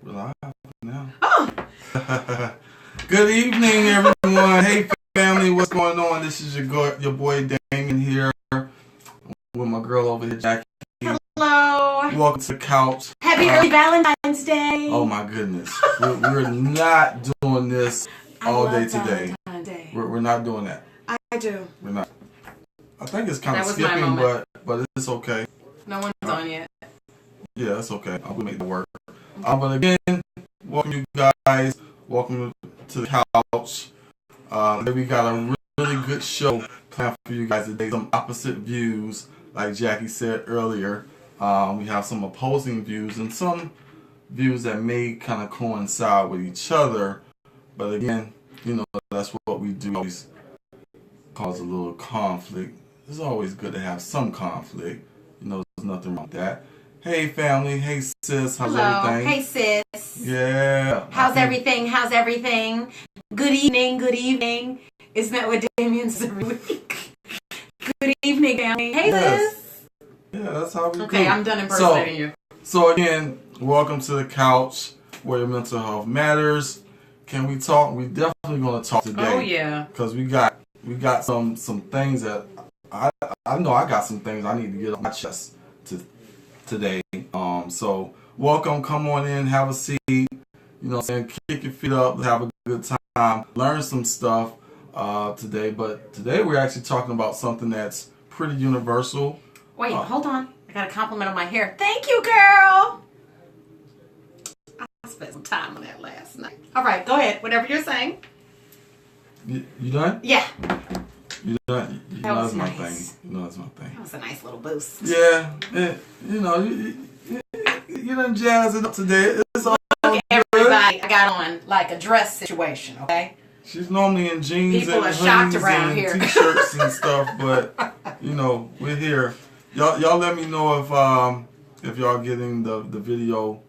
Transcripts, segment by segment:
We're live now. Oh. Good evening, everyone. Hey, family, what's going on? This is your boy Damien here with my girl over here, Jackie. Hello. Welcome to the couch. Happy early Valentine's Day. Oh my goodness, we're not doing this all day today. Day. We're not doing that. I do. We're not. I think it's kind of That was my skipping, moment. but it's okay. No one's on yet. Yeah, it's okay. I'll make it work. But again, welcome you guys. Welcome to the couch. We got a really good show planned for you guys today. Some opposite views, like Jackie said earlier. We have some opposing views and some views that may kind of coincide with each other. But again, you know, that's what we do. Always cause a little conflict. It's always good to have some conflict. You know, there's nothing wrong with that. Hey family, hey sis, how's everything? Hey sis. Yeah. How's everything? How's everything? Good evening, good evening. Isn't that what Damien says every week? Good evening, family. Hey sis. Yeah, that's how we do. Okay, I'm done impersonating you. So again, welcome to the couch where your mental health matters. Can we talk? We definitely gonna talk today. Oh yeah. Because we got some things that I know I got some things I need to get on my chest today. So welcome, come on in, have a seat, you know what I'm saying, kick your feet up, have a good time, learn some stuff today. But today we're actually talking about something that's pretty universal. Wait, hold on. I got a compliment on my hair. Thank you, girl. I spent some time on that last night. All right, go ahead. Whatever you're saying. You done? Yeah. You done? You That know was that's my nice. thing. You know that's my thing. That was a nice little boost. Yeah, you know, you done jazz it up today. It's all Look at good. everybody. I got on like a dress situation, okay? She's normally in jeans People and are shocked hoodies around and here. t-shirts and stuff, but you know, we're here. Y'all let me know if y'all getting the video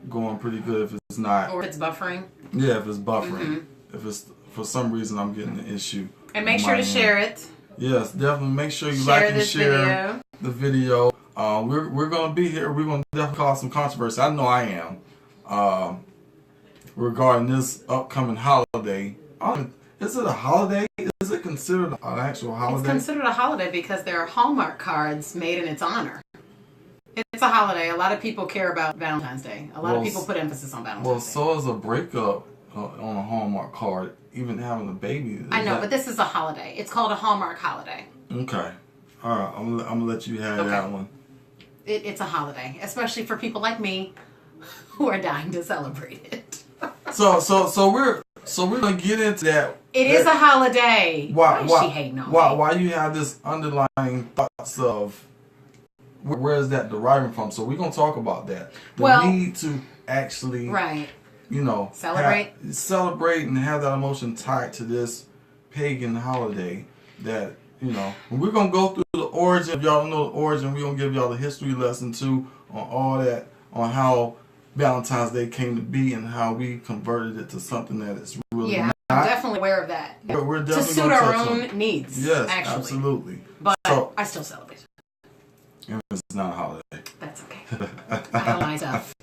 going pretty good. If it's not, Or if it's buffering. yeah, if it's buffering, if it's for some reason I'm getting an issue. And make sure to share it. Yes, definitely make sure you Share like and this share the video. We're gonna be here. We're gonna definitely cause some controversy. I know I am. Regarding this upcoming holiday. Is it a holiday? Is it considered an actual holiday? It's considered a holiday because there are Hallmark cards made in its honor. It's a holiday. A lot of people care about Valentine's Day. A lot of people put emphasis on Valentine's Day. Well, so is a breakup on a Hallmark card. Even having a baby. I know, but this is a holiday. It's called a Hallmark holiday. Okay. All right. I'm gonna let you have that one. It's a holiday, especially for people like me who are dying to celebrate it. So we're gonna get into that. It is a holiday. Why is she hating on me? Why you have this underlying thoughts of where is that deriving from? So we're gonna talk about that. The need to actually you know, celebrate and have that emotion tied to this pagan holiday that, you know, we're going to go through the origin. If y'all don't know the origin, we're going to give y'all the history lesson too on all that, on how Valentine's Day came to be and how we converted it to something that it's really not. I'm definitely aware of that. We're definitely to suit our own needs. Yes, actually. absolutely. But I still celebrate. And it's not a holiday. That's okay. I have my stuff.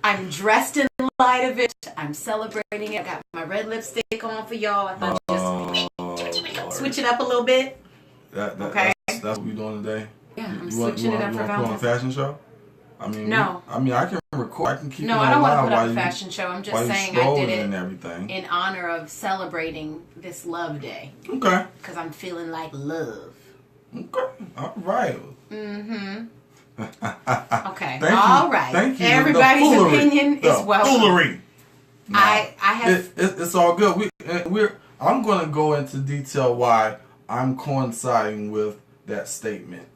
I'm dressed in light of it. I'm celebrating it. I got my red lipstick on for y'all. I thought just switch it up a little bit. Okay. That's what we're doing today. Yeah, I'm switching it up for Valentine's. You want to put on a fashion show? I mean, no. I can record. I can keep. No, I don't want to put up a fashion show. I'm just saying I did it and everything in honor of celebrating this love day. Okay. Because I'm feeling like love. Okay. All right. Mm-hmm. Okay. Thank you. Everybody's opinion is welcome. Foolery. No, I have. It's all good. I'm going to go into detail why I'm coinciding with that statement.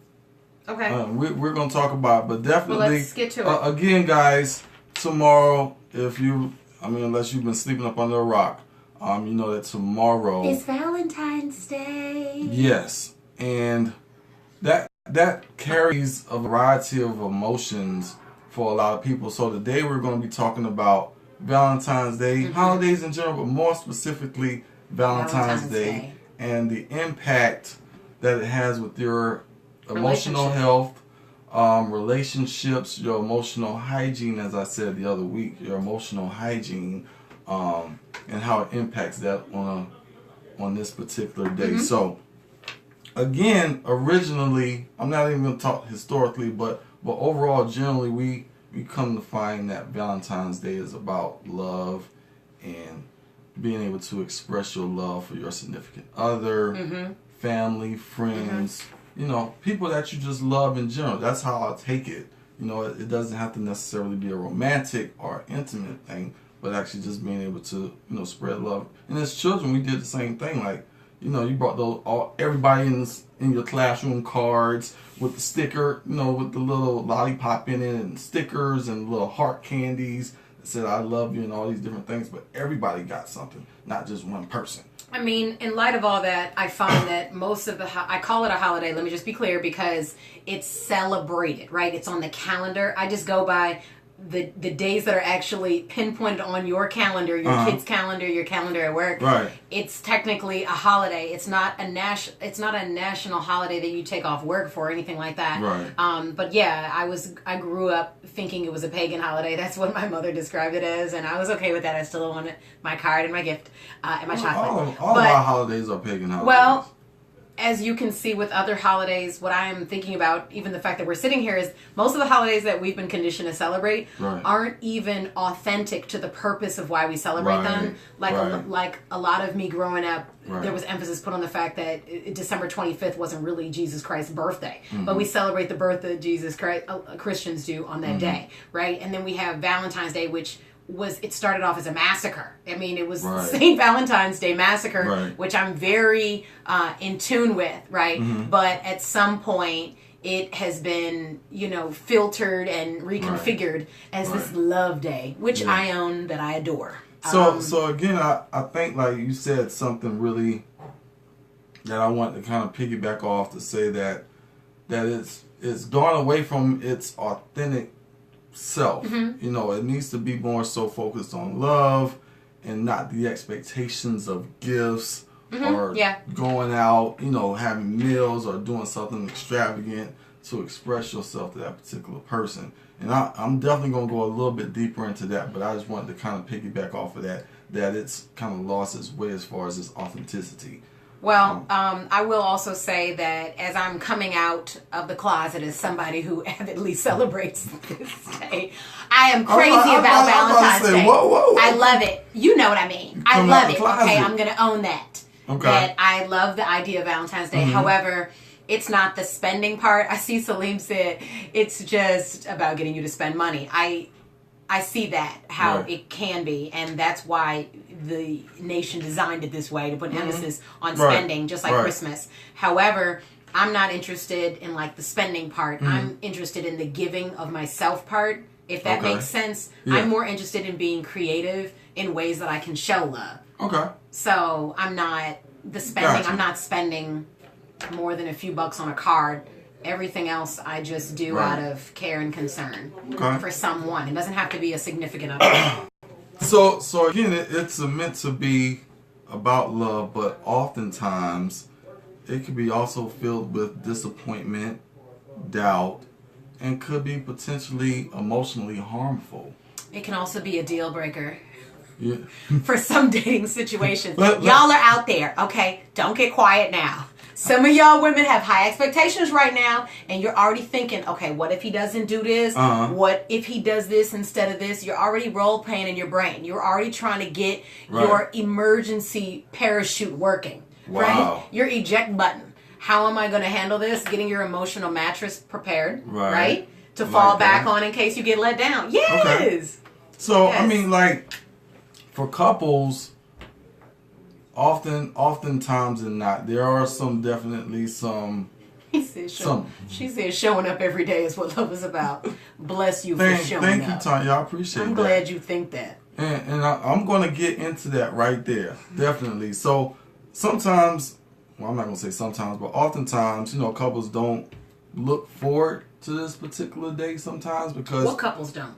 Okay. We're going to talk about it, but definitely. Well, let's get to it. Again, guys, tomorrow, unless you've been sleeping up under a rock, you know that tomorrow is Valentine's Day. Yes, and that carries a variety of emotions for a lot of people. So today we're going to be talking about Valentine's Day, holidays in general, but more specifically Valentine's Day and the impact that it has with your emotional health, relationships, your emotional hygiene, as I said the other week, your emotional hygiene, and how it impacts that on this particular day. So again, originally, I'm not even going to talk historically, but overall, generally, we come to find that Valentine's Day is about love and being able to express your love for your significant other, family, friends, you know, people that you just love in general. That's how I take it. You know, it doesn't have to necessarily be a romantic or intimate thing, but actually just being able to, you know, spread love. And as children, we did the same thing. Like, you know, you brought everybody in your classroom cards with the sticker, you know, with the little lollipop in it and stickers and little heart candies that said "I love you" and all these different things. But everybody got something, not just one person. I mean, in light of all that, I find that most of I call it a holiday, let me just be clear, because it's celebrated, right? It's on the calendar. I just go by the days that are actually pinpointed on your calendar, your kid's calendar, your calendar at work. Right. It's technically a holiday. It's not a national holiday that you take off work for or anything like that. Right. But yeah, I grew up thinking it was a pagan holiday. That's what my mother described it as, and I was okay with that. I still wanted my card and my gift and my chocolate. All of our holidays are pagan holidays. Well, as you can see with other holidays, what I am thinking about, even the fact that we're sitting here, is most of the holidays that we've been conditioned to celebrate aren't even authentic to the purpose of why we celebrate them. Like a lot of me growing up, there was emphasis put on the fact that December 25th wasn't really Jesus Christ's birthday, but we celebrate the birth of Jesus Christ. Christians do on that day, right? And then we have Valentine's Day, which it started off as a massacre. I mean, it was St. Valentine's Day Massacre, which I'm very in tune with, right? But at some point, it has been, you know, filtered and reconfigured as this love day, which I own, that I adore. So again, I think, like you said, something really that I want to kind of piggyback off to say that it's gone away from its authentic self. You know, it needs to be more so focused on love and not the expectations of gifts or going out, you know, having meals or doing something extravagant to express yourself to that particular person. And I'm definitely going to go a little bit deeper into that, but I just wanted to kind of piggyback off of that it's kind of lost its way as far as its authenticity. Well, I will also say that as I'm coming out of the closet as somebody who avidly celebrates this day, I am crazy about Valentine's Day. Whoa. I love it. You know what I mean. I love it. Okay, I'm going to own that. Okay. That I love the idea of Valentine's Day. However, it's not the spending part. I see Salim said it's just about getting you to spend money. I see that, how it can be, and that's why the nation designed it this way, to put emphasis on spending, just like Christmas. However, I'm not interested in like the spending part. I'm interested in the giving of myself part, if that makes sense. I'm more interested in being creative in ways that I can show love. Okay. So I'm not I'm not spending more than a few bucks on a card. Everything else I just do out of care and concern for someone. It doesn't have to be a significant other. So again, it's meant to be about love, but oftentimes it could be also filled with disappointment, doubt, and could be potentially emotionally harmful. It can also be a deal breaker. Yeah. For some dating situations. Y'all are out there, okay? Don't get quiet now. Some of y'all women have high expectations right now, and you're already thinking, okay, what if he doesn't do this? What if he does this instead of this? You're already role-playing in your brain. You're already trying to get your emergency parachute working, right? Your eject button. How am I going to handle this? Getting your emotional mattress prepared, right? To fall back on in case you get let down. Yes! Okay. So, I mean, like, for couples, oftentimes and not, there are definitely some. He said, she said, showing up every day is what love is about. Bless you for showing up. Thank you, Tanya. I appreciate that. I'm glad you think that. And I'm going to get into that right there, definitely. So sometimes, well, I'm not going to say sometimes, but oftentimes, you know, couples don't look forward to this particular day sometimes because. What couples don't?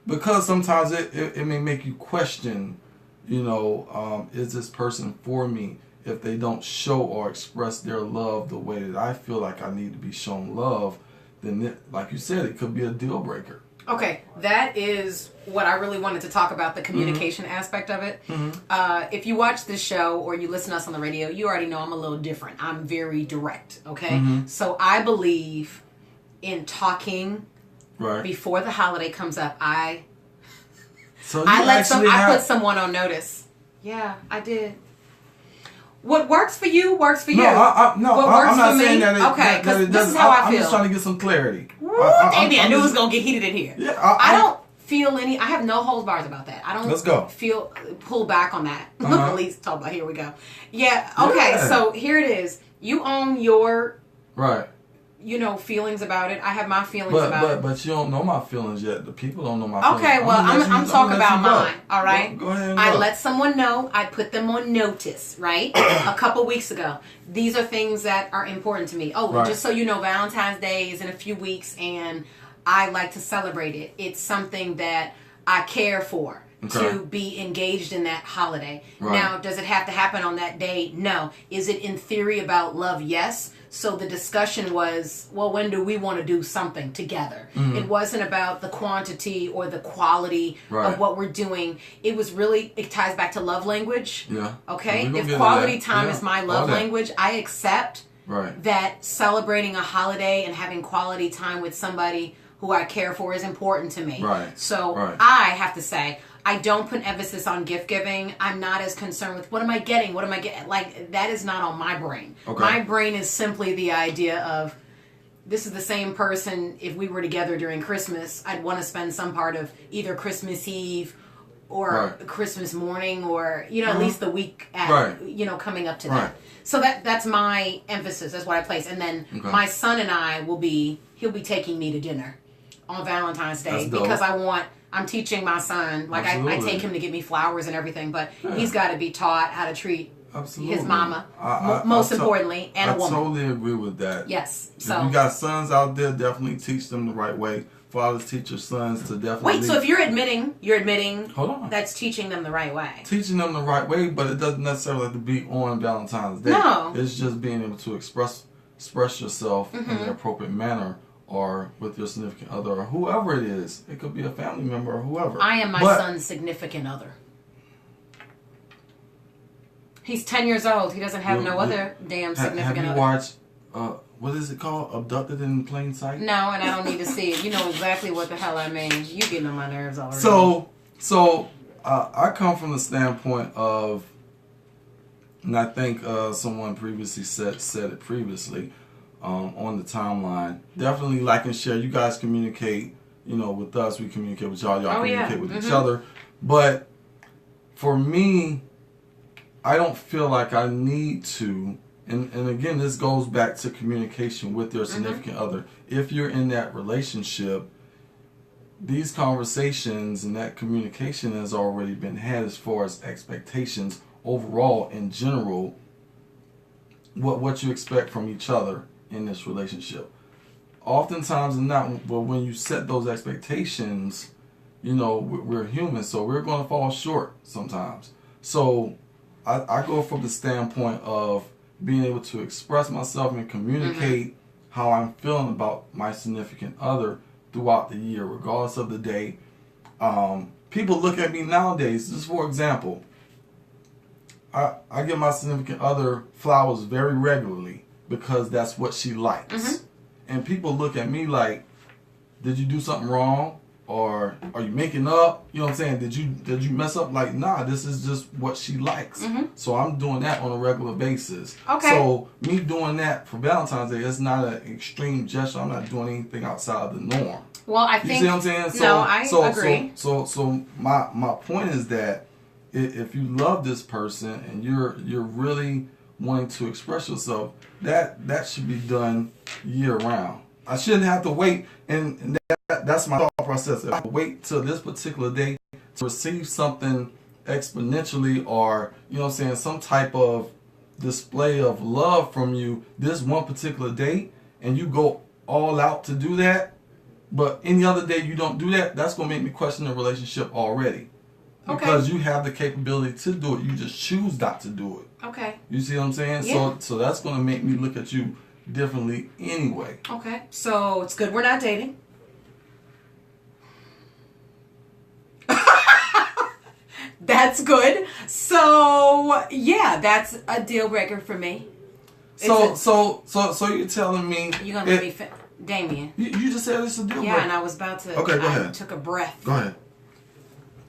Because sometimes it may make you question, you know, is this person for me if they don't show or express their love the way that I feel like I need to be shown love? then like you said, it could be a deal breaker. Okay, that is what I really wanted to talk about, the communication aspect of it. If you watch this show or you listen to us on the radio, you already know I'm a little different. I'm very direct, okay? So I believe in talking before the holiday comes up. I put someone on notice. Yeah, I did. What works for you works for you. I'm not saying that. Okay, because this is how I feel. I'm just trying to get some clarity. Baby, I knew it was gonna get heated in here. Yeah, I don't feel any. I have no holds bars about that. I don't. Let's go. Feel pull back on that. At least talk about. Here we go. Yeah. Okay. Yeah. So here it is. You own your feelings about it. I have my feelings about it. But you don't know my feelings yet. The people don't know my feelings. Okay, well, I'm talking about mine, all right? Go ahead and I let someone know. I put them on notice, right? A couple weeks ago. These are things that are important to me. Oh, just so you know, Valentine's Day is in a few weeks, and I like to celebrate it. It's something that I care for. To be engaged in that holiday. Now, does it have to happen on that day? No. Is it in theory about love? Yes. So the discussion was, well, when do we want to do something together? It wasn't about the quantity or the quality of what we're doing. It ties back to love language. Yeah. Okay? If quality time is my love language, I accept that celebrating a holiday and having quality time with somebody who I care for is important to me. So I have to say, I don't put emphasis on gift giving. I'm not as concerned with what am I getting? Like, that is not on my brain. My brain is simply the idea of this is the same person. If we were together during Christmas, I'd want to spend some part of either Christmas Eve or Christmas morning or, at least the week coming up to that. So that's my emphasis. That's what I place. And then my son and I he'll be taking me to dinner on Valentine's Day because I'm teaching my son, like I take him to get me flowers and everything, but he's got to be taught how to treat his mama, most importantly, and a woman. I totally agree with that. Yes. So if you got sons out there, definitely teach them the right way. Fathers teach your sons to definitely... Wait, so if you're admitting hold on. That's teaching them the right way. Teaching them the right way, but it doesn't necessarily have to be on Valentine's Day. No. It's just being able to express yourself in an appropriate manner, or with your significant other, or whoever it is. It could be a family member or whoever. I am my son's significant other. He's 10 years old. He doesn't have no other damn significant other. Have you watched, what is it called? Abducted in Plain Sight? No, and I don't need to see it. You know exactly what the hell I mean. You getting on my nerves already. So I come from the standpoint of, and I think someone previously said it previously, on the timeline. Definitely like and share. You guys communicate, with us. We communicate with y'all. Y'all communicate with each other. But for me, I don't feel like I need to. And again, this goes back to communication with your significant other. If you're in that relationship, these conversations and that communication has already been had as far as expectations overall in general, what you expect from each other in this relationship. Oftentimes not, but when you set those expectations, we're human, so we're going to fall short sometimes. So I go from the standpoint of being able to express myself and communicate how I'm feeling about my significant other throughout the year, regardless of the day. People look at me nowadays, just for example, I give my significant other flowers very regularly because that's what she likes. And people look at me like, did you do something wrong? Or are you making up? You know what I'm saying? Did you mess up? Like, nah, this is just what she likes. So I'm doing that on a regular basis. Okay. So me doing that for Valentine's Day is not an extreme gesture. I'm not doing anything outside of the norm. Well, I think... You see what I'm saying? I agree. So my point is that if you love this person and you're really wanting to express yourself, that should be done year round. I shouldn't have to wait, and that's my thought process. If I wait till this particular day to receive something exponentially, or some type of display of love from you this one particular day, and you go all out to do that, but any other day you don't do that, that's gonna make me question the relationship already. Because you have the capability to do it, you just choose not to do it. Okay. You see what I'm saying? Yeah. So that's gonna make me look at you differently anyway. Okay, so it's good we're not dating. That's good. So yeah, that's a deal breaker for me. So you're telling me you're gonna let me, Damien? You just said it's a deal breaker. Yeah, and I was about to. Okay, go ahead. I took a breath. Go ahead.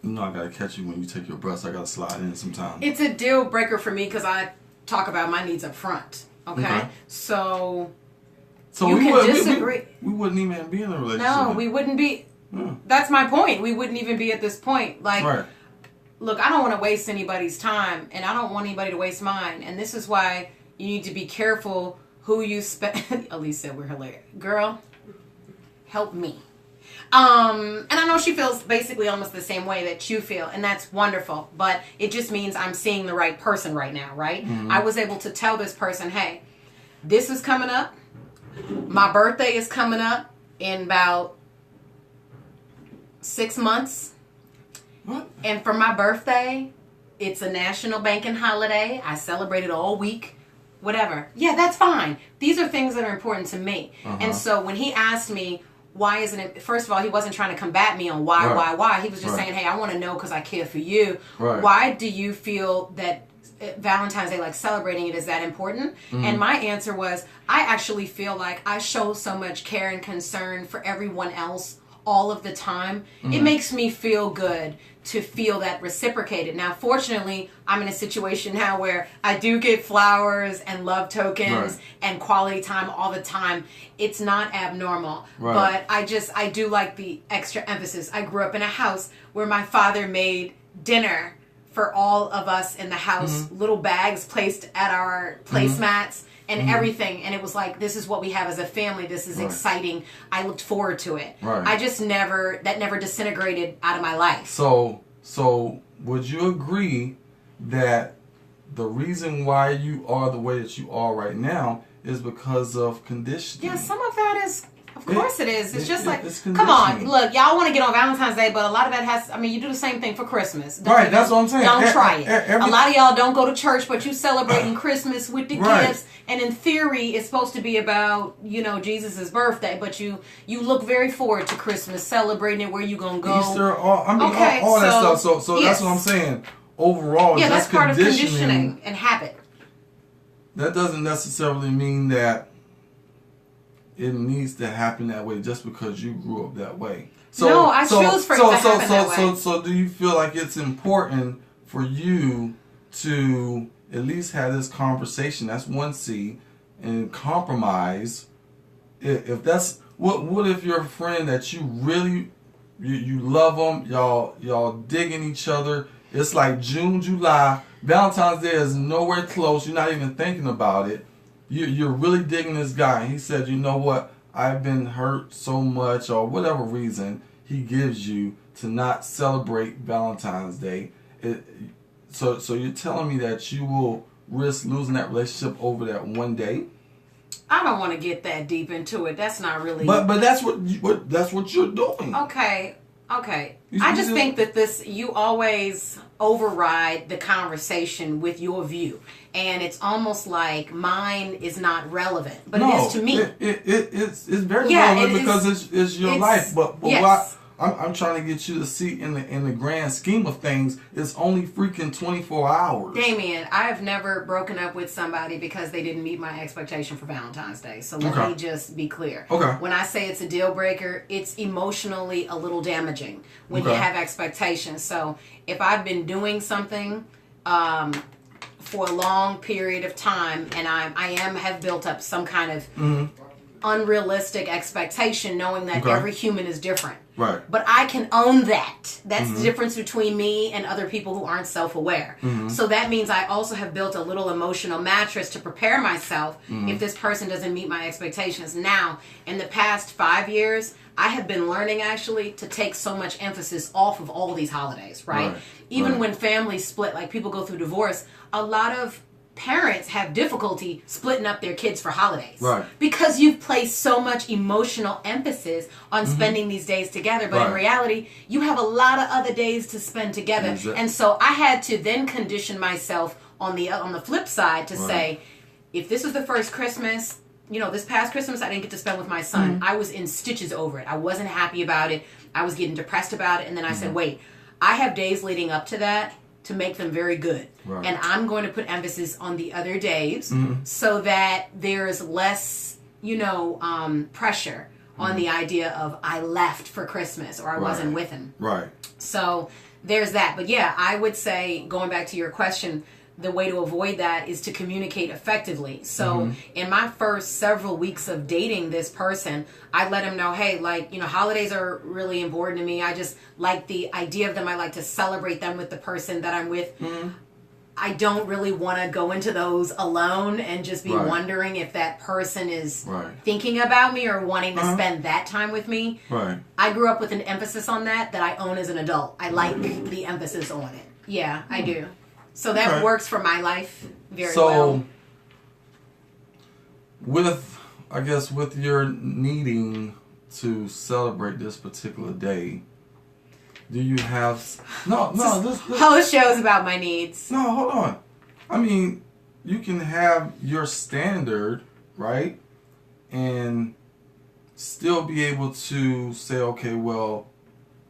You know I gotta catch you when you take your breaths. I gotta slide in sometimes. It's a deal breaker for me because I talk about my needs up front. Okay. So you can disagree. We wouldn't even be in a relationship. No, we wouldn't be. That's my point. We wouldn't even be at this point. Like, right. Look, I don't want to waste anybody's time, and I don't want anybody to waste mine. And this is why you need to be careful who you spend. Elise said we're hilarious. Girl, help me. And I know she feels basically almost the same way that you feel, and that's wonderful. But it just means I'm seeing the right person right now, right? Mm-hmm. I was able to tell this person, hey, this is coming up. My birthday is coming up in about 6 months. What? And for my birthday, it's a national banking holiday. I celebrate it all week. Whatever. Yeah, that's fine. These are things that are important to me. Uh-huh. And so when he asked me, why isn't it... First of all, he wasn't trying to combat me on why. He was just saying, hey, I want to know because I care for you. Right. Why do you feel that Valentine's Day, like celebrating it, is that important? Mm-hmm. And my answer was, I actually feel like I show so much care and concern for everyone else all of the time. Mm-hmm. It makes me feel good to feel that reciprocated. Now, fortunately, I'm in a situation now where I do get flowers and love tokens and quality time all the time. It's not abnormal. Right. But I do like the extra emphasis. I grew up in a house where my father made dinner for all of us in the house, mm-hmm. little bags placed at our placemats. And mm-hmm. everything, and it was like, this is what we have as a family. This is exciting. I looked forward to it. Right. I just never disintegrated out of my life. So would you agree that the reason why you are the way that you are right now is because of conditioning? Yeah, some of that is. Of course it is. It's just like, come on, look, y'all want to get on Valentine's Day, but a lot of that has, you do the same thing for Christmas. Right, that's what I'm saying. Don't try it. A lot of y'all don't go to church, but you celebrating Christmas with the gifts. And in theory, it's supposed to be about, Jesus' birthday, but you look very forward to Christmas, celebrating it, where you going to go. Easter, all that stuff. So yes. That's what I'm saying. Overall, that's part of conditioning and habit. That doesn't necessarily mean that it needs to happen that way just because you grew up that way. No, I choose for it to happen that way. So do you feel like it's important for you to at least have this conversation? That's 1C, and compromise. If that's what if your friend that you really you love them, y'all digging each other. It's like June, July, Valentine's Day is nowhere close. You're not even thinking about it. You're really digging this guy. He said, you know what? I've been hurt so much, or whatever reason he gives you to not celebrate Valentine's Day. So you're telling me that you will risk losing that relationship over that one day? I don't want to get that deep into it. That's not really. But that's what you're doing. Okay. I just think that you always override the conversation with your view, and it's almost like mine is not relevant, but it is to me. It's very relevant because it's your life. But yes. I'm trying to get you to see in the grand scheme of things, it's only freaking 24 hours. Damien, I have never broken up with somebody because they didn't meet my expectation for Valentine's Day. So let me just be clear. Okay. When I say it's a deal breaker, it's emotionally a little damaging when you have expectations. So if I've been doing something for a long period of time and I have built up some kind of unrealistic expectation, knowing that every human is different. Right. But I can own that. That's the difference between me and other people who aren't self-aware. So that means I also have built a little emotional mattress to prepare myself if this person doesn't meet my expectations. Now, in the past 5 years, I have been learning actually to take so much emphasis off of all these holidays, right? Even when families split, like people go through divorce, a lot of parents have difficulty splitting up their kids for holidays. Right. Because you've placed so much emotional emphasis on spending these days together. But in reality, you have a lot of other days to spend together. And so I had to then condition myself on the flip side to say, if this was the first Christmas, this past Christmas I didn't get to spend with my son. I was in stitches over it. I wasn't happy about it. I was getting depressed about it. And then I said, wait, I have days leading up to that to make them very good. Right. And I'm going to put emphasis on the other days so that there's less, pressure on the idea of I left for Christmas or I wasn't with him. Right. So there's that. But yeah, I would say, going back to your question, the way to avoid that is to communicate effectively. So in my first several weeks of dating this person, I let him know, hey, holidays are really important to me. I just like the idea of them. I like to celebrate them with the person that I'm with. I don't really want to go into those alone and just be wondering if that person is thinking about me or wanting to spend that time with me. Right. I grew up with an emphasis on that I own as an adult. I like the emphasis on it. Yeah, I do. So that works for my life very well. So, with your needing to celebrate this particular day, do you have... this whole show's about my needs. No, hold on. I mean, you can have your standard, right? And still be able to say, okay, well,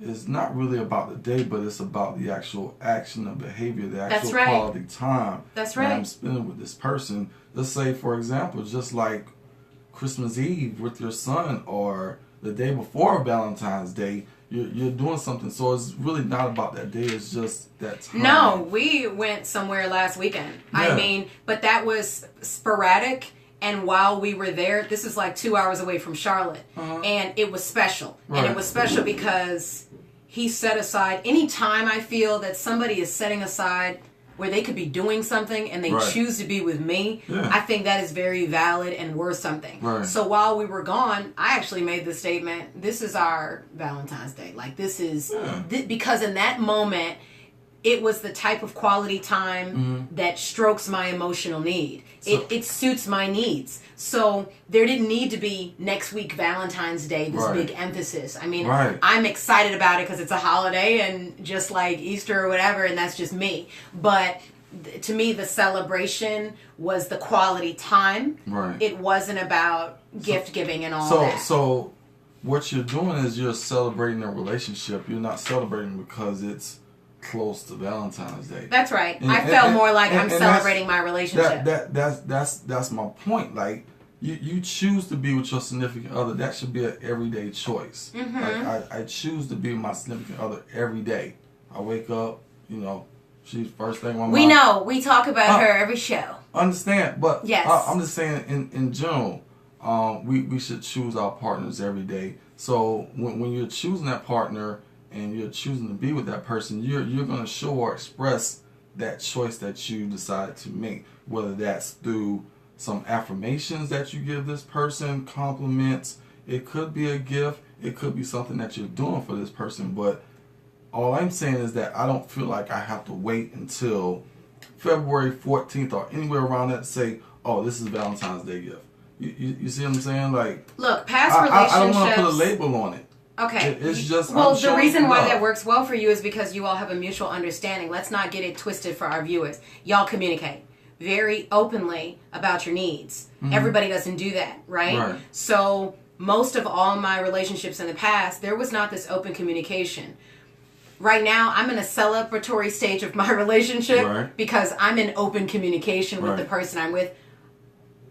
it's not really about the day, but it's about the actual action of behavior, the actual quality time that I'm spending with this person. Let's say, for example, just like Christmas Eve with your son or the day before Valentine's Day, you're doing something. So it's really not about that day. It's just that time. No, we went somewhere last weekend. Yeah. But that was sporadic. And while we were there, this is like 2 hours away from Charlotte. And it was special. Right. And it was special because he set aside, any time I feel that somebody is setting aside where they could be doing something and they choose to be with me, I think that is very valid and worth something. Right. So while we were gone, I actually made the statement, this is our Valentine's Day. Like, this is, because in that moment, it was the type of quality time that strokes my emotional need. So, it suits my needs. So there didn't need to be next week Valentine's Day, this big emphasis. I'm excited about it because it's a holiday and just like Easter or whatever, and that's just me. But to me, the celebration was the quality time. Right. It wasn't about gift giving and all that. So what you're doing is you're celebrating a relationship. You're not celebrating because it's close to Valentine's Day. That's right. I felt more like I'm celebrating my relationship. That's my point. Like, you choose to be with your significant other. That should be an everyday choice. Like, I choose to be with my significant other every day. I wake up, she's first thing on my mind. We know. We talk about her every show. Understand, but yes. I'm just saying in general, we should choose our partners every day. So when you're choosing that partner and you're choosing to be with that person, you're going to show or express that choice that you decided to make, whether that's through some affirmations that you give this person, compliments. It could be a gift. It could be something that you're doing for this person. But all I'm saying is that I don't feel like I have to wait until February 14th or anywhere around that to say, oh, this is Valentine's Day gift. You see what I'm saying? Like, look, past relationships... I don't want to put a label on it. Okay. It's just... Well, the reason why that works well for you is because you all have a mutual understanding. Let's not get it twisted for our viewers. Y'all communicate very openly about your needs. Everybody doesn't do that, right? So most of all my relationships in the past, there was not this open communication. Right now, I'm in a celebratory stage of my relationship because I'm in open communication with the person I'm with.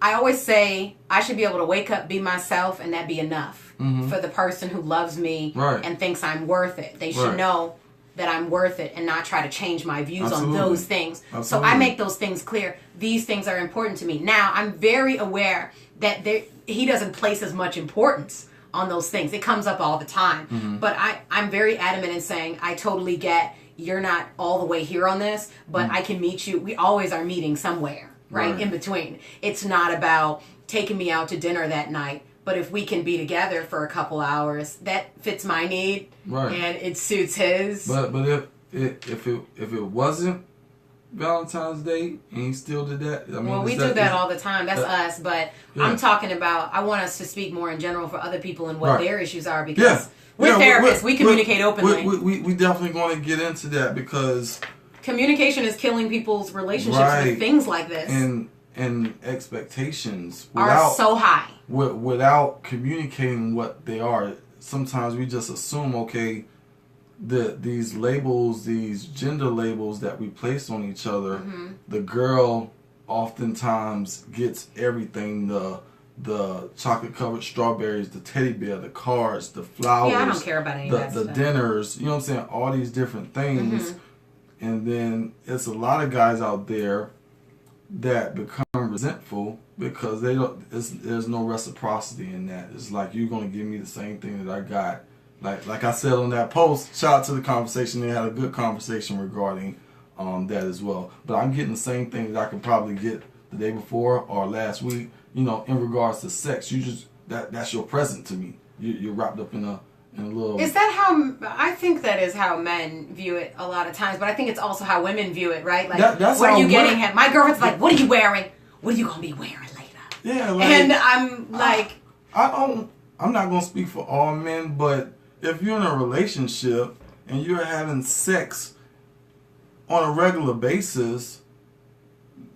I always say I should be able to wake up, be myself, and that be enough for the person who loves me and thinks I'm worth it. They should know that I'm worth it and not try to change my views on those things. So I make those things clear. These things are important to me. Now, I'm very aware that he doesn't place as much importance on those things. It comes up all the time. But I'm very adamant in saying, I totally get you're not all the way here on this, but I can meet you. We always are meeting somewhere, right? In between. It's not about taking me out to dinner that night. But if we can be together for a couple hours, that fits my need, and it suits his. But if it wasn't Valentine's Day and he still did that, we do that all the time. That's us. But I'm talking about. I want us to speak more in general for other people and what their issues are because we're therapists. We communicate openly. We definitely going to get into that because communication is killing people's relationships with things like this. and expectations are so high. Without communicating what they are. Sometimes we just assume, okay, these labels, these gender labels that we place on each other, the girl oftentimes gets everything, the chocolate covered strawberries, the teddy bear, the cards, the flowers. Yeah, I don't care about any of that the stuff. dinners, you know what I'm saying? All these different things. And then it's a lot of guys out there that become resentful because there's no reciprocity in that. It's like, you're gonna give me the same thing that I got. Like I said on that post, shout out to the conversation. They had a good conversation regarding that as well. But I'm getting the same thing that I could probably get the day before or last week. You know, in regards to sex, you just that's your present to me. You're wrapped up in a little. Is that how? I think that is how men view it a lot of times, but I think it's also how women view it, right? Like, that's what how are you getting at? My girlfriend's like, "What are you wearing? What are you gonna be wearing later?" Yeah, like, and I'm like, I'm not gonna speak for all men, but if you're in a relationship and you're having sex on a regular basis,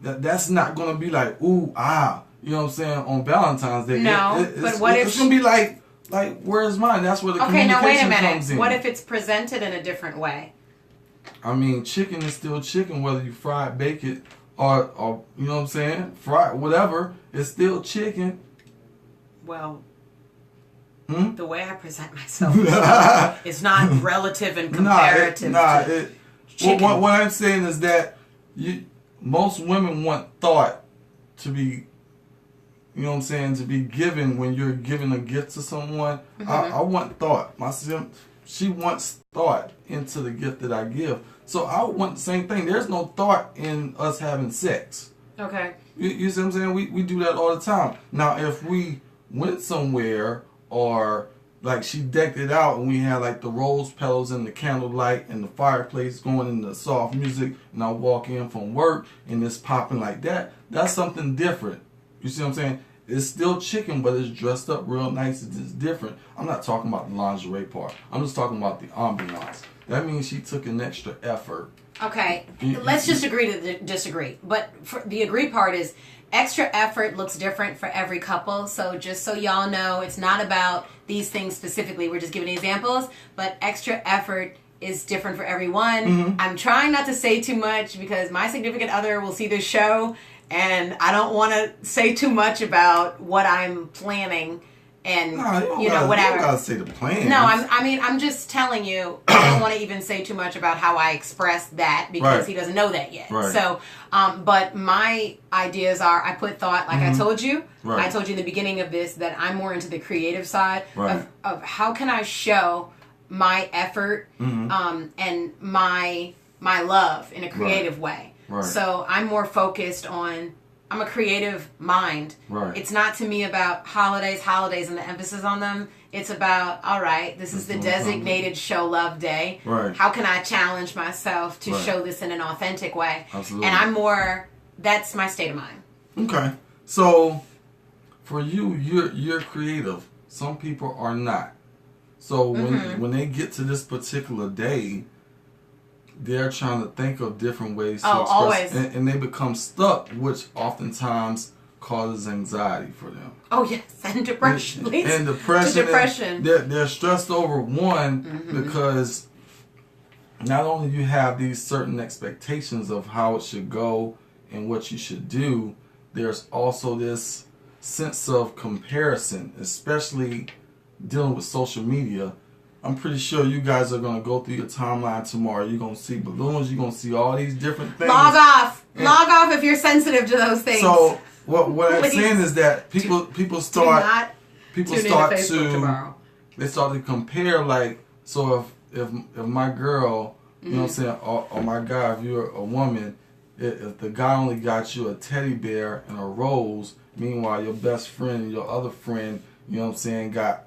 that's not gonna be like, ooh, ah, you know what I'm saying, on Valentine's Day. No, but what if it's gonna be like, where's mine? That's where the communication now wait a minute. comes in. What if it's presented in a different way? I mean, chicken is still chicken, whether you fry it, bake it, or you know what I'm saying, fry it, whatever. It's still chicken. Well, the way I present myself is not relative and comparative to chicken. What I'm saying is that most women want thought to be, you know what I'm saying, to be given when you're giving a gift to someone. I want thought. My sister, she wants thought into the gift that I give. So I want the same thing. There's no thought in us having sex. Okay. You see what I'm saying? We do that all the time. Now, if we went somewhere, or like she decked it out and we had like the rose petals and the candlelight and the fireplace going in the soft music, and I walk in from work and it's popping like that, that's something different. You see what I'm saying? It's still chicken, but it's dressed up real nice. It's just different. I'm not talking about the lingerie part. I'm just talking about the ambiance. That means she took an extra effort. Okay, let's just agree to disagree. But for the agree part is extra effort looks different for every couple. So just so y'all know, it's not about these things specifically. We're just giving examples. But extra effort is different for everyone. I'm trying not to say too much because my significant other will see this show, and I don't want to say too much about what I'm planning. And whatever. You don't gotta say the plan. No, I'm just telling you. I don't want to even say too much about how I express that because he doesn't know that yet. Right. So, but my ideas are: I put thought, like I told you. Right. I told you in the beginning of this that I'm more into the creative side of how can I show my effort and my love in a creative way. Right. So I'm more focused on. I'm a creative mind. Right. It's not to me about holidays and the emphasis on them. It's about, all right, this is the designated show love day. Right. How can I challenge myself to show this in an authentic way? Absolutely. And I'm more, that's my state of mind. Okay. So for you, you're creative. Some people are not. So when they get to this particular day, they're trying to think of different ways to express, always. And they become stuck, which oftentimes causes anxiety for them. Oh yes, and depression. And depression. They're stressed over one because not only do you have these certain expectations of how it should go and what you should do, there's also this sense of comparison, especially dealing with social media. I'm pretty sure you guys are going to go through your timeline tomorrow. You're going to see balloons. You're going to see all these different things. Log off. Log off if you're sensitive to those things. So what I'm saying is that people start to compare, like, so if my girl, you know what I'm saying, or my guy, if you're a woman, if the guy only got you a teddy bear and a rose, meanwhile your best friend and your other friend, you know what I'm saying, got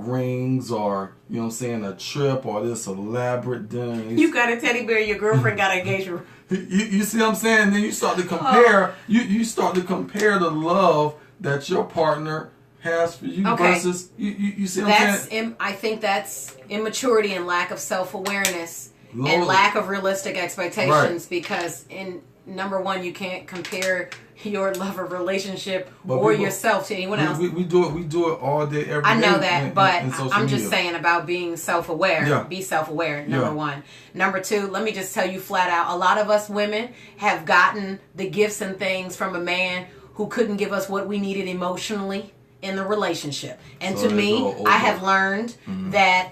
rings, or, you know what I'm saying, a trip, or this elaborate dinner. You got a teddy bear, your girlfriend got an engagement. You see what I'm saying? Then you start to compare. You start to compare the love that your partner has for you versus you see what I'm saying? I think that's immaturity and lack of self-awareness and lack of realistic expectations. Because in number one, you can't compare your love or relationship or yourself to anyone else. We do it all day, every day. I know that, but I'm just media. saying about being self-aware. Yeah. Be self-aware, number one. Number two, let me just tell you flat out, a lot of us women have gotten the gifts and things from a man who couldn't give us what we needed emotionally in the relationship. And so to me, I have learned that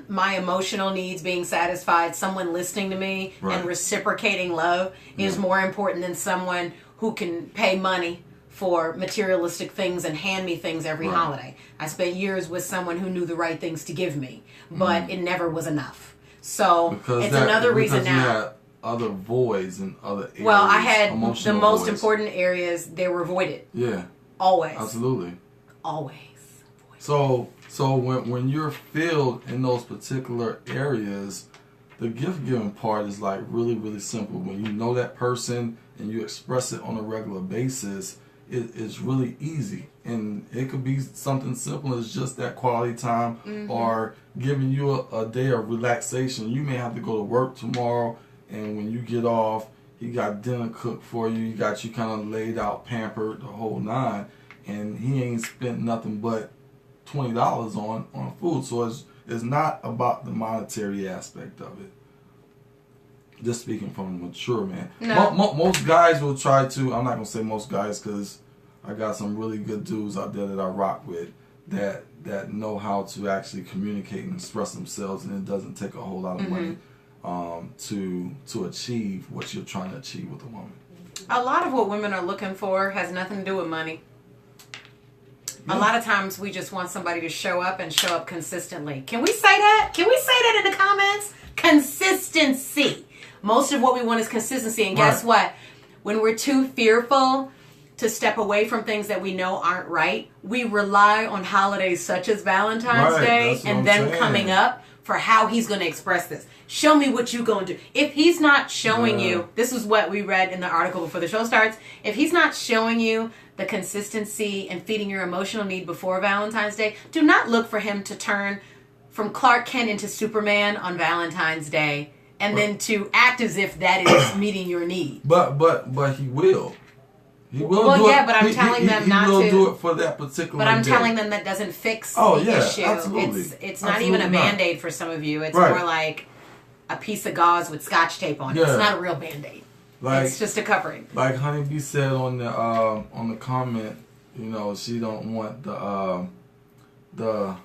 my emotional needs being satisfied, someone listening to me and reciprocating love is more important than someone who can pay money for materialistic things and hand me things every holiday. I spent years with someone who knew the right things to give me, but it never was enough. So it's another reason now. You had other voids in other areas. Well, I had the most important areas, they were voided. Yeah. Always. Absolutely. Always. So when you're filled in those particular areas, the gift giving part is like really, really simple. When you know that person and you express it on a regular basis, it's really easy. And it could be something simple as just that quality time or giving you a day of relaxation. You may have to go to work tomorrow, and when you get off, he got dinner cooked for you. He got you kind of laid out, pampered, the whole nine. And he ain't spent nothing but $20 on food. So it's not about the monetary aspect of it. Just speaking from a mature man. No. Most guys will try to, I'm not going to say most guys because I got some really good dudes out there that I rock with that know how to actually communicate and express themselves, and it doesn't take a whole lot of money to achieve what you're trying to achieve with a woman. A lot of what women are looking for has nothing to do with money. A lot of times we just want somebody to show up and show up consistently. Can we say that? Can we say that in the comments? Consistency. Most of what we want is consistency. And guess what? When we're too fearful to step away from things that we know aren't right, we rely on holidays such as Valentine's Day and them coming up for how he's going to express this. Show me what you going to do. If he's not showing you, this is what we read in the article before the show starts, if he's not showing you the consistency and feeding your emotional need before Valentine's Day, do not look for him to turn from Clark Kent into Superman on Valentine's Day and then to act as if that is meeting your need. But he will. He will well, do yeah, it. but I'm telling them not to. He will do it for that particular But I'm day. telling them that doesn't fix the issue. Absolutely. It's not even a Band-Aid for some of you. It's more like a piece of gauze with Scotch tape on it. It's not a real Band-Aid. It's just a covering. Like Honeybee said on the comment, you know, she don't want the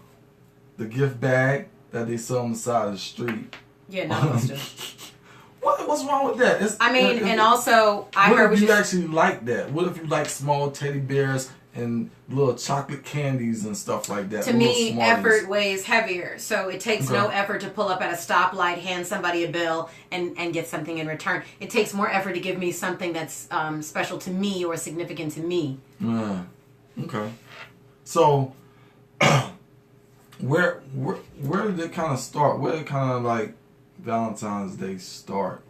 gift bag that they sell on the side of the street. Yeah, no, it's just. What's wrong with that? And also, I heard what if you actually like that? What if you like small teddy bears and little chocolate candies and stuff like that? To me, effort weighs heavier. So it takes no effort to pull up at a stoplight, hand somebody a bill, and get something in return. It takes more effort to give me something that's special to me or significant to me. Okay. So, where did it kind of start? Where did kind of like Valentine's Day start?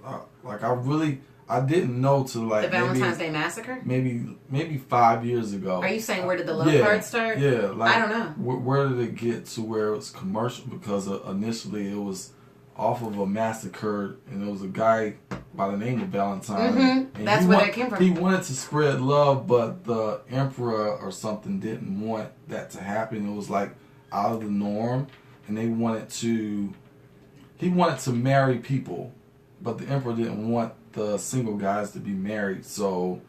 I didn't know till like the Valentine's Day Massacre. Maybe 5 years ago. Are you saying where did the love part start? Yeah, like I don't know. Where did it get to where it was commercial? Because initially it was off of a massacre, and it was a guy by the name of Valentine. And that's where that came from. He wanted to spread love, but the emperor or something didn't want that to happen. It was like out of the norm, and they wanted to. He wanted to marry people, but the emperor didn't want the single guys to be married. So,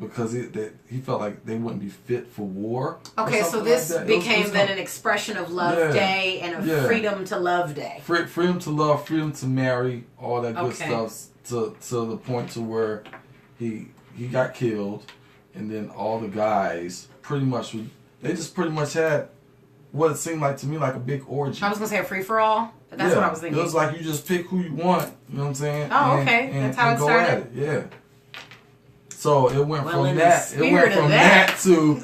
because he felt like they wouldn't be fit for war. Okay, so this became then an expression of Love Day and a Freedom to Love Day. Freedom to love, freedom to marry, all that good stuff. To the point to where he got killed, and then all the guys pretty much had what it seemed like to me like a big orgy. I was gonna say a free for all. That's what I was thinking. It was like you just pick who you want. You know what I'm saying? Oh, okay. That's how it started. Go at it. Yeah. So it went from that. It went from that to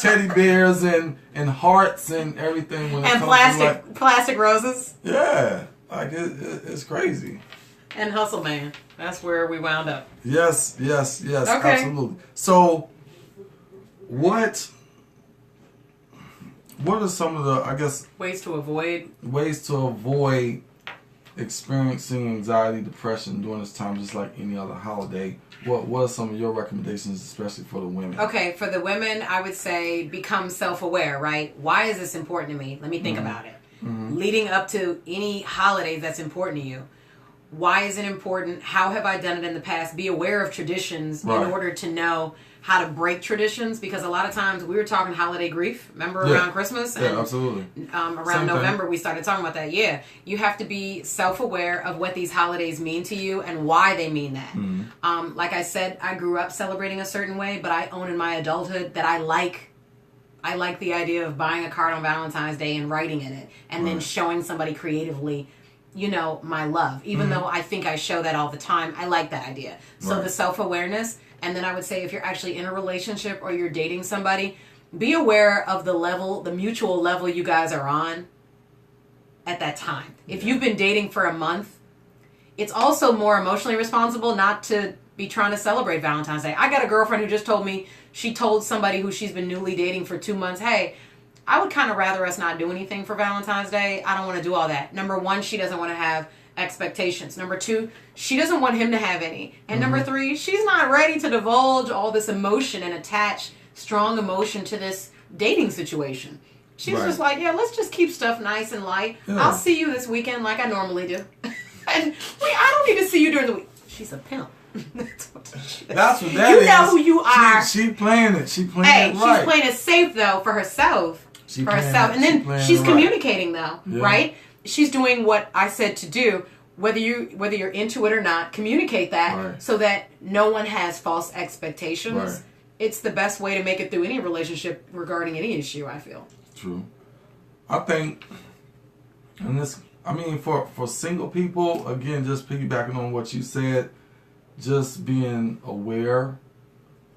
teddy bears and hearts and everything. And plastic roses. Yeah, like it's crazy. And Hustle Man. That's where we wound up. Yes, okay. Absolutely. So what are some of the, I guess, ways to avoid experiencing anxiety, depression during this time, just like any other holiday, what are some of your recommendations, especially for the women? Okay, for the women, I would say become self-aware, right? Why is this important to me? Let me think about it. Leading up to any holiday that's important to you. Why is it important? How have I done it in the past? Be aware of traditions in order to know how to break traditions, because a lot of times we were talking holiday grief, remember, around Christmas? And, absolutely. Around November, we started talking about that. Yeah, you have to be self-aware of what these holidays mean to you and why they mean that. Like I said, I grew up celebrating a certain way, but I own in my adulthood that I like the idea of buying a card on Valentine's Day and writing in it, and then showing somebody creatively, my love. Even though I think I show that all the time, I like that idea. So the self-awareness. And then I would say if you're actually in a relationship or you're dating somebody, be aware of the mutual level you guys are on at that time. If you've been dating for a month, it's also more emotionally responsible not to be trying to celebrate Valentine's Day. I got a girlfriend who just told me she told somebody who she's been newly dating for 2 months, hey, I would kind of rather us not do anything for Valentine's Day. I don't want to do all that. Number one, she doesn't want to have expectations. Number two, she doesn't want him to have any. And number three, she's not ready to divulge all this emotion and attach strong emotion to this dating situation. She's just like, yeah, let's just keep stuff nice and light. I'll see you this weekend like I normally do. And I don't need to see you during the week. She's a pimp. That's what that is. You know who you are. She playing it. She playing it right. She's playing it safe, though, for herself. And then she's communicating, though, right? She's doing what I said to do. Whether you're into it or not, communicate that so that no one has false expectations. It's the best way to make it through any relationship regarding any issue, I feel. True. I think, for single people, again, just piggybacking on what you said, just being aware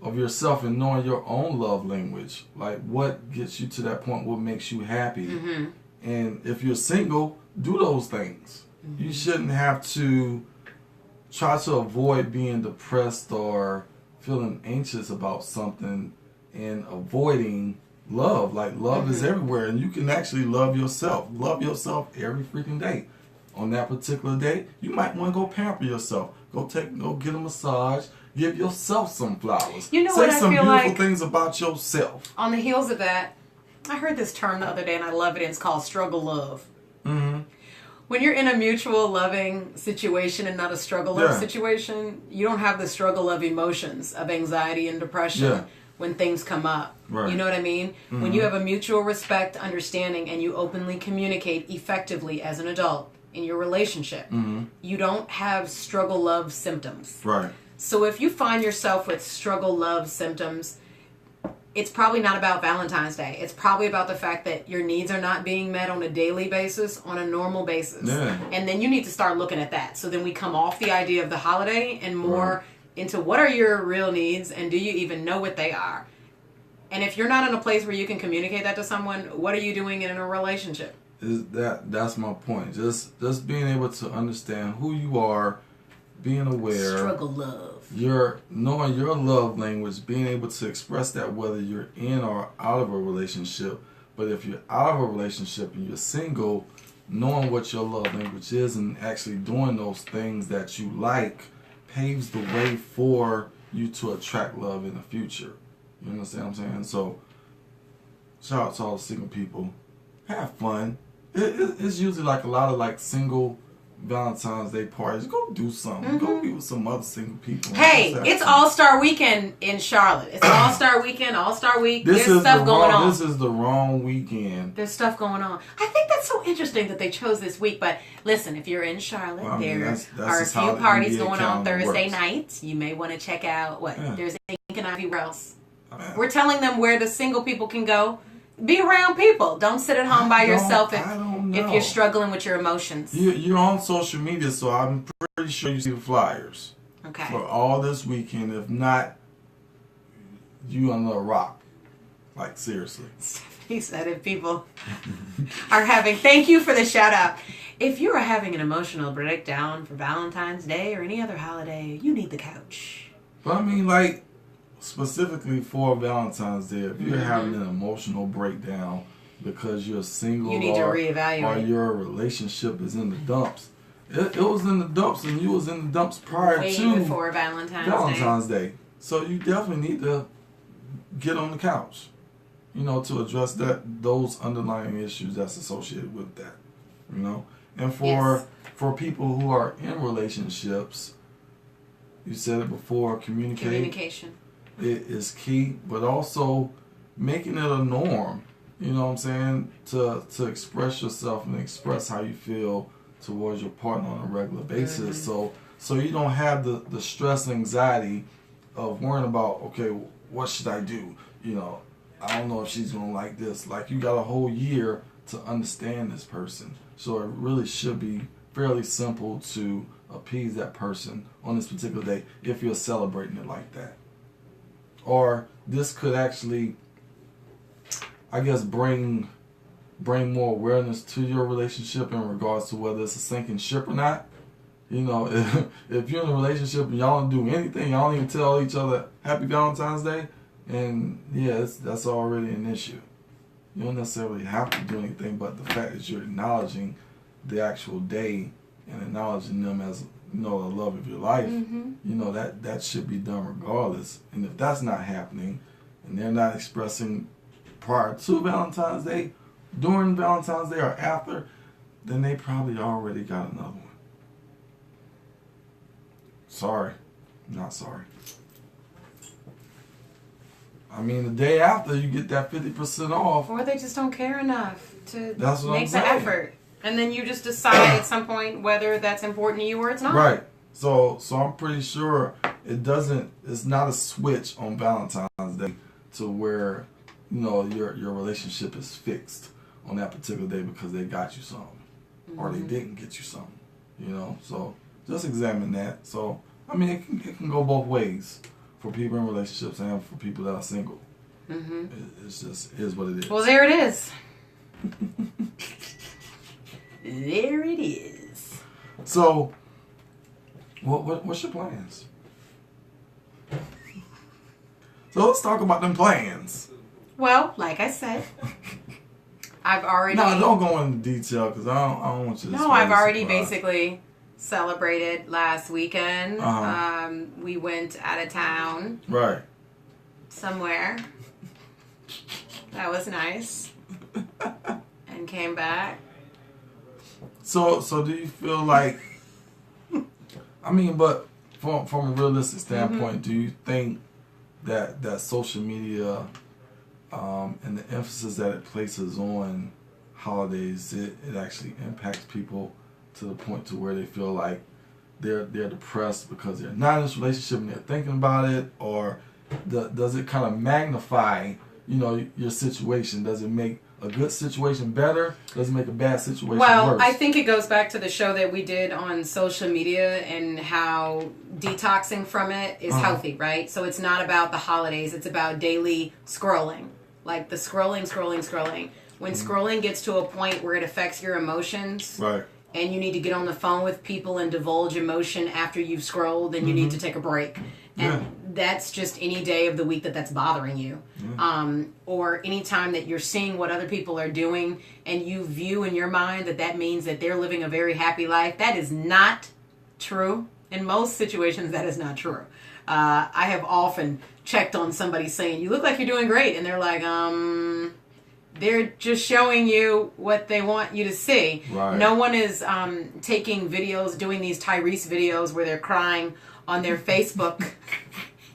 of yourself and knowing your own love language. Like, what gets you to that point, what makes you happy. And if you're single, do those things. You shouldn't have to try to avoid being depressed or feeling anxious about something and avoiding love. Like, love is everywhere, and you can actually love yourself. Love yourself every freaking day. On that particular day, you might want to go pamper yourself. Go get a massage. Give yourself some flowers. Say some beautiful things about yourself. On the heels of that, I heard this term the other day, and I love it, and it's called struggle love. When you're in a mutual loving situation and not a struggle love situation, you don't have the struggle of emotions, of anxiety and depression when things come up. You know what I mean? When you have a mutual respect, understanding, and you openly communicate effectively as an adult in your relationship, you don't have struggle love symptoms. So if you find yourself with struggle love symptoms, it's probably not about Valentine's Day. It's probably about the fact that your needs are not being met on a daily basis, on a normal basis. And then you need to start looking at that. So then we come off the idea of the holiday and more into what are your real needs and do you even know what they are? And if you're not in a place where you can communicate that to someone, what are you doing in a relationship? That's my point. Just being able to understand who you are, being aware. Struggle love. Knowing your love language, being able to express that whether you're in or out of a relationship. But if you're out of a relationship and you're single, knowing what your love language is and actually doing those things that you like paves the way for you to attract love in the future. You understand what I'm saying? So, shout out to all the single people. Have fun. It's usually like a lot of like single Valentine's Day parties. Go do something. Go be with some other single people. Hey, it's All-Star Weekend in Charlotte. It's All-Star Weekend, All-Star Week. There's stuff going on. This is the wrong weekend. There's stuff going on. I think that's so interesting that they chose this week. But listen, if you're in Charlotte, there are a few parties going on Thursday night. You may want to check out there's Ink and Ivy. Where else? We're telling them where the single people can go. Be around people. Don't sit at home by yourself if you're struggling with your emotions. You're on social media, so I'm pretty sure you see the flyers. Okay. For all this weekend. If not, you under a rock. Like, seriously. Stephanie said if people are having... Thank you for the shout out. If you are having an emotional breakdown for Valentine's Day or any other holiday, you need the couch. But I mean, like... Specifically for Valentine's Day, if you're having an emotional breakdown because you're single, you need to reevaluate, or your relationship is in the dumps, It was in the dumps, and you was in the dumps prior to before Valentine's Day. So you definitely need to get on the couch, to address those underlying issues that's associated with that, And for people who are in relationships, you said it before, communication is key, but also making it a norm. You know what I'm saying? To express yourself and express how you feel towards your partner on a regular basis. Mm-hmm. So you don't have the stress and anxiety of worrying about, okay, what should I do? I don't know if she's going to like this. Like, you got a whole year to understand this person. So it really should be fairly simple to appease that person on this particular day if you're celebrating it like that. Or this could actually, I guess, bring more awareness to your relationship in regards to whether it's a sinking ship or not. If you're in a relationship and y'all don't do anything, y'all don't even tell each other Happy Valentine's Day, and that's already an issue. You don't necessarily have to do anything, but the fact that you're acknowledging the actual day and acknowledging them as the love of your life, that should be done regardless. And if that's not happening, and they're not expressing prior to Valentine's Day, during Valentine's Day, or after, then they probably already got another one. Sorry. Not sorry. I mean, the day after, you get that 50% off. Or they just don't care enough to make the saying. effort. And then you just decide at some point whether that's important to you or it's not. Right. So I'm pretty sure it's not a switch on Valentine's Day to where, your relationship is fixed on that particular day because they got you something. Mm-hmm. Or they didn't get you something. So just examine that. So, I mean, it can go both ways for people in relationships and for people that are single. Mm-hmm. It's just is what it is. Well, there it is. There it is. So, what's your plans? So let's talk about them plans. Well, like I said, I've already... No, don't go into detail because I don't want you to... No, I've already basically celebrated last weekend. Uh-huh. We went out of town. Right. Somewhere. That was nice. And came back. So do you feel like... I mean, but from a realistic standpoint, do you think that social media and the emphasis that it places on holidays, it actually impacts people to the point to where they feel like they're depressed because they're not in this relationship and they're thinking about it? Or does it kind of magnify, your situation? Does it make a good situation better? Does it make a bad situation worse? I think it goes back to the show that we did on social media and how detoxing from it is healthy, right? So it's not about the holidays. It's about daily scrolling. Like the scrolling. When scrolling gets to a point where it affects your emotions, right, and you need to get on the phone with people and divulge emotion after you've scrolled, then you need to take a break. And that's just any day of the week that's bothering you. Or any time that you're seeing what other people are doing and you view in your mind that means that they're living a very happy life. That is not true. In most situations, that is not true. I have often checked on somebody saying, you look like you're doing great. And they're like, they're just showing you what they want you to see. Right. No one is taking videos, doing these Tyrese videos where they're crying on their Facebook.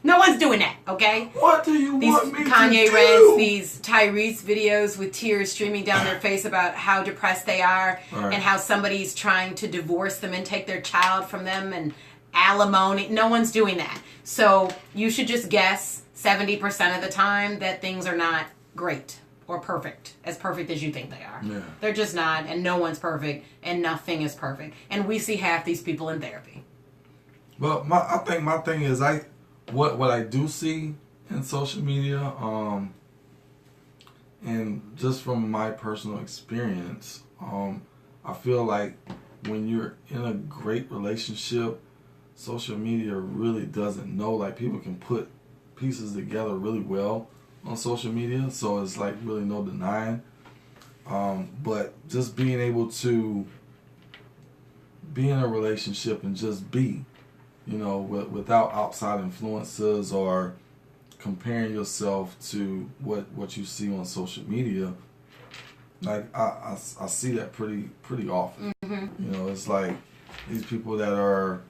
No one's doing that, okay? What do you want me Kanye to do? Rants, these Tyrese videos with tears streaming down their face about how depressed they are, right, and how somebody's trying to divorce them and take their child from them and alimony. No one's doing that. So you should just guess 70% of the time that things are not great or perfect as you think they are. Yeah. They're just not, and no one's perfect, and nothing is perfect. And we see half these people in therapy. Well, I think my thing is what I do see in social media, and just from my personal experience, I feel like when you're in a great relationship, social media really doesn't know. Like, people can put pieces together really well on social media, so it's like really no denying. But just being able to be in a relationship and just be, without outside influences or comparing yourself to what you see on social media. Like I see that pretty often. Mm-hmm. It's like these people that are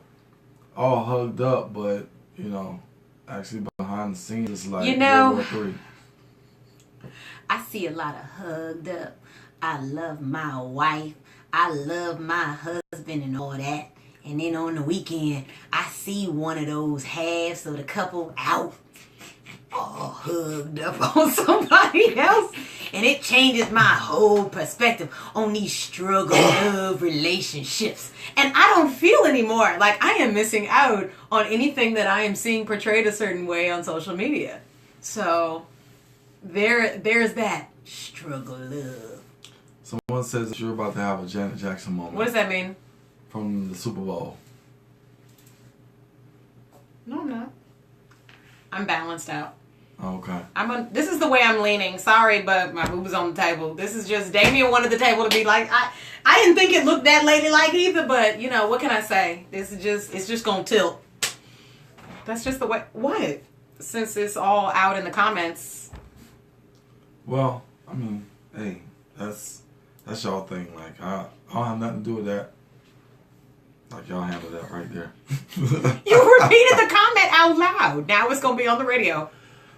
all hugged up, but actually behind the scenes, it's like World War III. I see a lot of hugged up. I love my wife. I love my husband and all that. And then on the weekend, I see one of those halves of the couple out all hugged up on somebody else. And it changes my whole perspective on these struggle love relationships. And I don't feel anymore like I am missing out on anything that I am seeing portrayed a certain way on social media. So there's that struggle love. Someone says that you're about to have a Janet Jackson moment. What does that mean? From the Super Bowl. No, I'm not. I'm balanced out. Okay. This is the way I'm leaning. Sorry, but my boob is on the table. This is just Damien wanted the table to be like I didn't think it looked that ladylike either, but what can I say? It's just gonna tilt. That's just the way. What? Since it's all out in the comments. Well, I mean, hey, that's y'all thing. Like I don't have nothing to do with that. Like y'all handle that right there. You repeated the comment out loud. Now it's gonna be on the radio.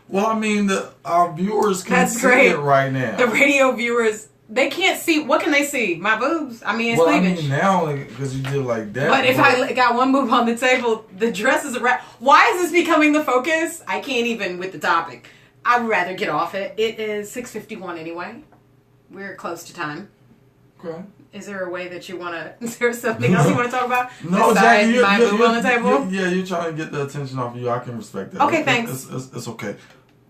Well, I mean, our viewers can see it right now. The radio viewers, they can't see. What can they see? My boobs. I mean, it's cleavage. I mean, now, because you did like that. But if I got one boob on the table, the dress is around. Why is this becoming the focus? I can't even with the topic. I'd rather get off it. It is 6:51 anyway. We're close to time. Okay. Is there a way that you want to... Is there something else you want to talk about? No, Jackie, my boob on the table? You're trying to get the attention off of you. I can respect that. Okay, thanks. It's okay.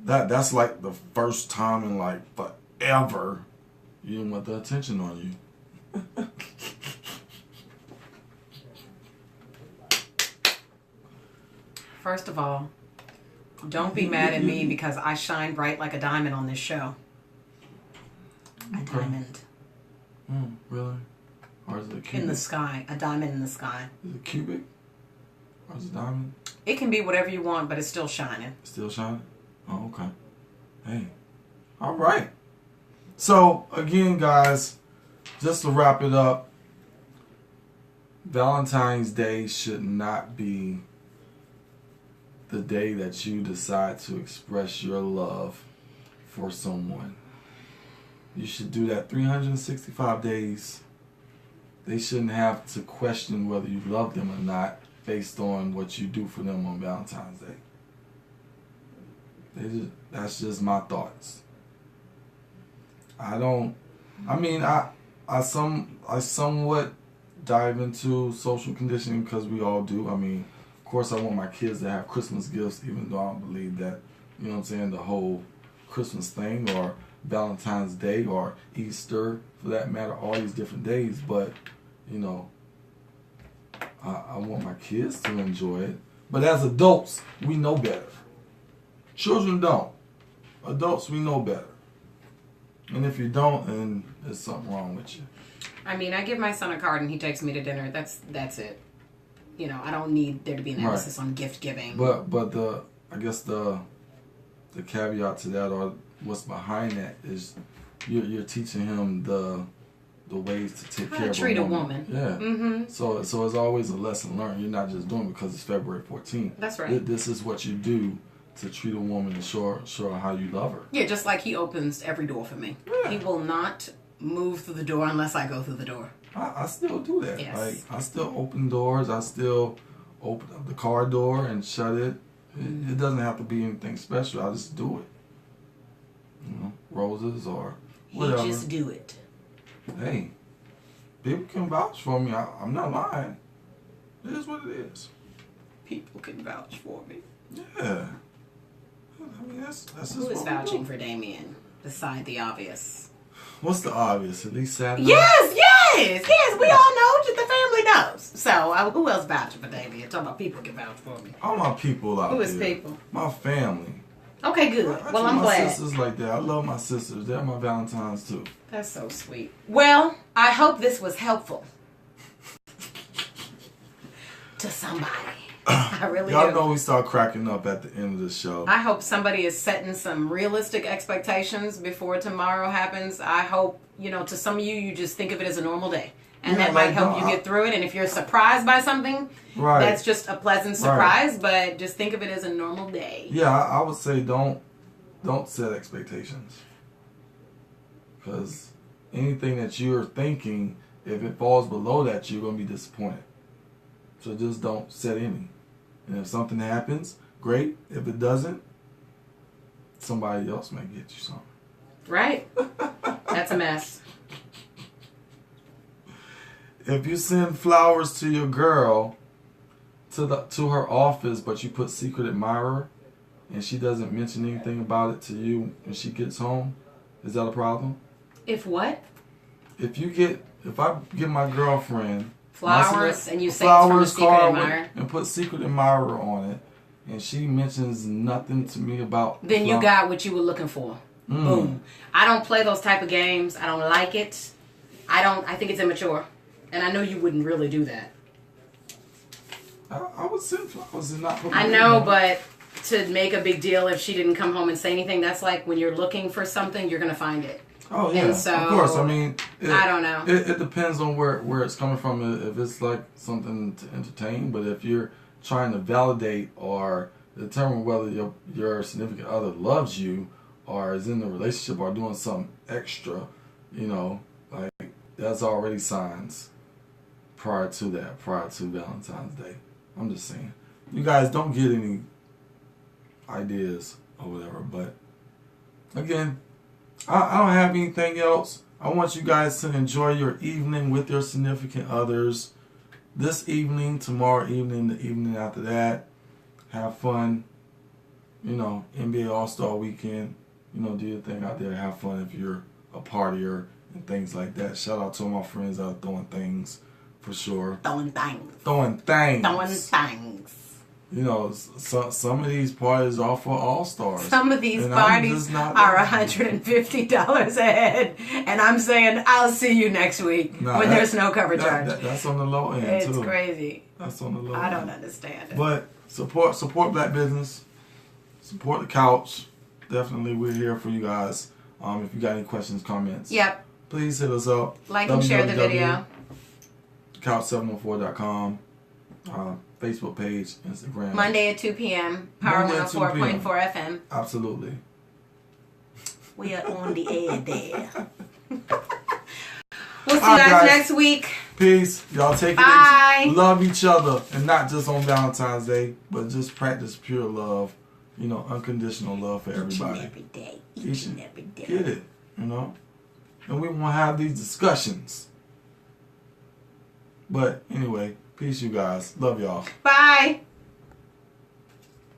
That's like the first time in like forever you didn't want the attention on you. First of all, don't be mad at me because I shine bright like a diamond on this show. A diamond. Really? Or is it a cubic? In the sky. A diamond in the sky. Is it cubic? Or is it diamond? It can be whatever you want, but it's still shining. Still shining? Oh, okay. Hey. All right. So, again, guys, just to wrap it up, Valentine's Day should not be the day that you decide to express your love for someone. You should do that 365 days. They shouldn't have to question whether you love them or not based on what you do for them on Valentine's Day. That's just my thoughts. I somewhat dive into social conditioning because we all do. I mean, of course I want my kids to have Christmas gifts, even though I don't believe that, the whole Christmas thing or Valentine's Day or Easter for that matter, all these different days, but I want my kids to enjoy it. But as adults, we know better. Children don't. Adults, we know better. And if you don't, then there's something wrong with you. I mean, I give my son a card and he takes me to dinner. That's it. I don't need there to be an emphasis on gift giving. But I guess the caveat to that, or what's behind that, is you're teaching him the ways to take care of treat a woman. Yeah. Mm-hmm. So it's always a lesson learned. You're not just doing it because it's February 14th. That's right. This is what you do to treat a woman and show her how you love her. Yeah, just like he opens every door for me. Yeah. He will not move through the door unless I go through the door. I still do that. Yes. Like, I still open doors. I still open up the car door and shut it. It doesn't have to be anything special. I just do it. Roses or whatever. You just do it. Hey, people can vouch for me. I'm not lying. It is what it is. People can vouch for me. Yeah. I mean, that's just Who is vouching for Damien, beside the obvious? What's the obvious? At least Saturday? Yes. We all know. Just the family knows. So, who else vouching for Damien? Talking about people can vouch for me. All my people out there. Who is people? My family. Okay, good. Well, I'm glad. My sisters like that. I love my sisters. They're my Valentines too. That's so sweet. Well, I hope this was helpful. to somebody. I really Y'all do. know we start cracking up at the end of the show. I hope somebody is setting some realistic expectations before tomorrow happens. I hope, to some of you just think of it as a normal day. And that might help you get through it. And if you're surprised by something, that's just a pleasant surprise. But just think of it as a normal day. Yeah, I would say don't set expectations. Because anything that you're thinking, if it falls below that, you're going to be disappointed. So just don't set any. And if something happens, great. If it doesn't, somebody else may get you something. Right. That's a mess. If you send flowers to your girl to her office, but you put secret admirer, and she doesn't mention anything about it to you when she gets home, is that a problem? If what? If I give my girlfriend flowers and you say it's from a secret admirer and put secret admirer on it, and she mentions nothing to me about, then you got what you were looking for. Boom. I don't play those type of games. I don't like it. I think it's immature. And I know you wouldn't really do that. I would send flowers and not put I know, but to make a big deal if she didn't come home and say anything, that's like when you're looking for something, you're going to find it. Oh, yeah. And so, of course. I mean, I don't know. It depends on where it's coming from. If it's like something to entertain, but if you're trying to validate or determine whether your significant other loves you or is in a relationship or doing something extra, like that's already signs prior to Valentine's Day. I'm just saying. You guys don't get any ideas or whatever, but again, I don't have anything else. I want you guys to enjoy your evening with your significant others. This evening, tomorrow evening, the evening after that. Have fun. NBA All-Star Weekend. Do your thing out there. Have fun if you're a partier and things like that. Shout out to all my friends that are throwing things for sure. Throwing things. Some of these parties are for all-stars. Some of these parties are $150 a head. And I'm saying, I'll see you next week when there's no cover charge. That's on the low end, it's too. It's crazy. That's on the low end. I don't understand it. But support black business. Support the couch. Definitely, we're here for you guys. If you got any questions, comments. Yep. Please hit us up. Like and share the video. Couch704.com. Facebook page, Instagram. Monday at 2 p.m. Power 104.4 FM. Absolutely. We are on the air there. We'll see you guys next week. Peace. Y'all take it. Love each other. And not just on Valentine's Day, but just practice pure love. Unconditional love for everybody. Each and every day. Get it. And we want to have these discussions. But anyway, peace, you guys. Love y'all. Bye.